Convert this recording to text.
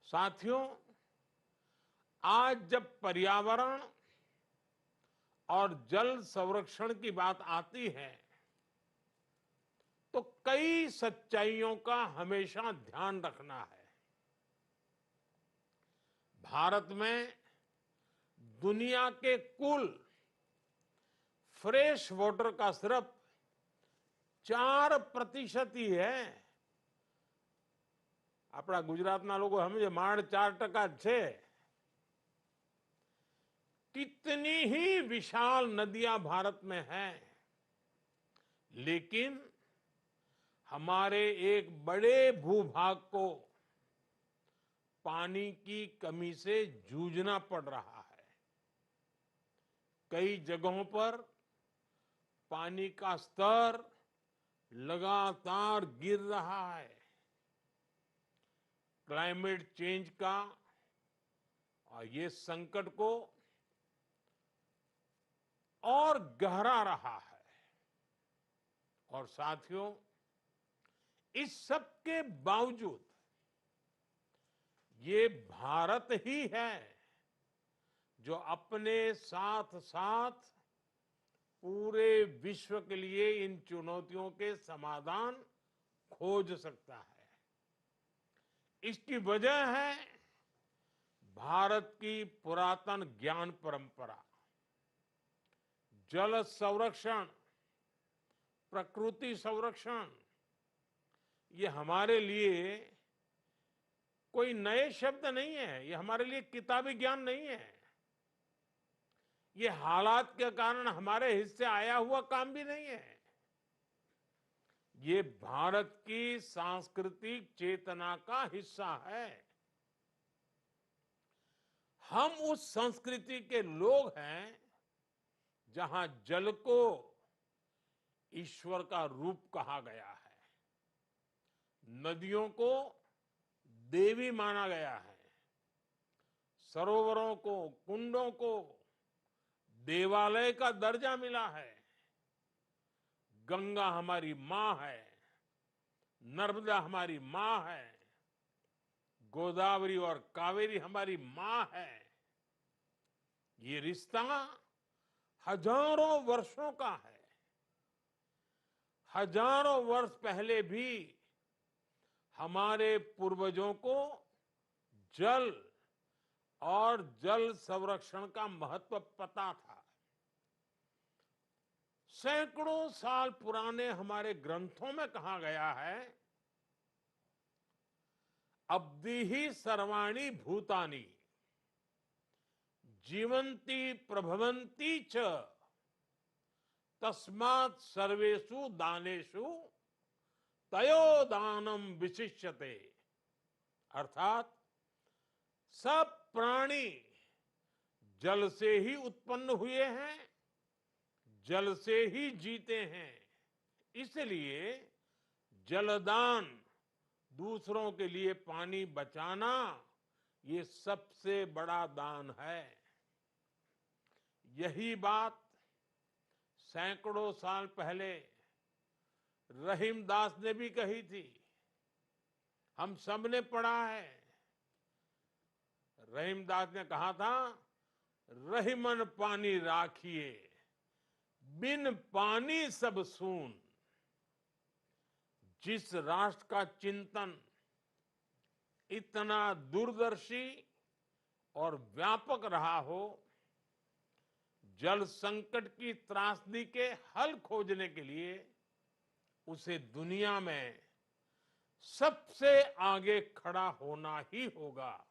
साथियों, आज जब पर्यावरण और जल संरक्षण की बात आती है, तो कई सच्चाइयों का हमेशा ध्यान रखना है। भारत में दुनिया के कुल फ्रेश वाटर का सिर्फ 4% ही है। अपना गुजरातना लोगो समझे मांड 4% छे। कितनी ही विशाल नदियां भारत में हैं, लेकिन हमारे एक बड़े भूभाग को पानी की कमी से जूझना पड़ रहा है। कई जगहों पर पानी का स्तर लगातार गिर रहा है। क्लाइमेट चेंज का और ये संकट को और गहरा रहा है। और साथियों, इस सब के बावजूद ये भारत ही है जो अपने साथ साथ पूरे विश्व के लिए इन चुनौतियों के समाधान खोज सकता है। इसकी वजह है भारत की पुरातन ज्ञान परंपरा। जल संरक्षण, प्रकृति संरक्षण, ये हमारे लिए कोई नए शब्द नहीं है। ये हमारे लिए किताबी ज्ञान नहीं है। ये हालात के कारण हमारे हिस्से आया हुआ काम भी नहीं है। ये भारत की सांस्कृतिक चेतना का हिस्सा है। हम उस संस्कृति के लोग हैं जहां जल को ईश्वर का रूप कहा गया है, नदियों को देवी माना गया है, सरोवरों को, कुंडों को देवालय का दर्जा मिला है। गंगा हमारी मां है, नर्मदा हमारी मां है, गोदावरी और कावेरी हमारी मां है। ये रिश्ता हजारों वर्षों का है। हजारों वर्ष पहले भी हमारे पूर्वजों को जल और जल संरक्षण का महत्व पता था। सैकड़ों साल पुराने हमारे ग्रंथों में कहा गया है, अब्धि सर्वाणि भूतानि जीवंती प्रभवंती च तस्मात् सर्वेषु दानेषु तयो दानम विशिष्यते। अर्थात सब प्राणी जल से ही उत्पन्न हुए हैं, जल से ही जीते हैं। इसलिए जलदान, दूसरों के लिए पानी बचाना, ये सबसे बड़ा दान है। यही बात सैकड़ों साल पहले रहीमदास ने भी कही थी। हम सब ने पढ़ा है। रहीमदास ने कहा था, रहीमन पानी राखिए, बिन पानी सब सून। जिस राष्ट्र का चिंतन इतना दूरदर्शी और व्यापक रहा हो, जल संकट की त्रासदी के हल खोजने के लिए उसे दुनिया में सबसे आगे खड़ा होना ही होगा।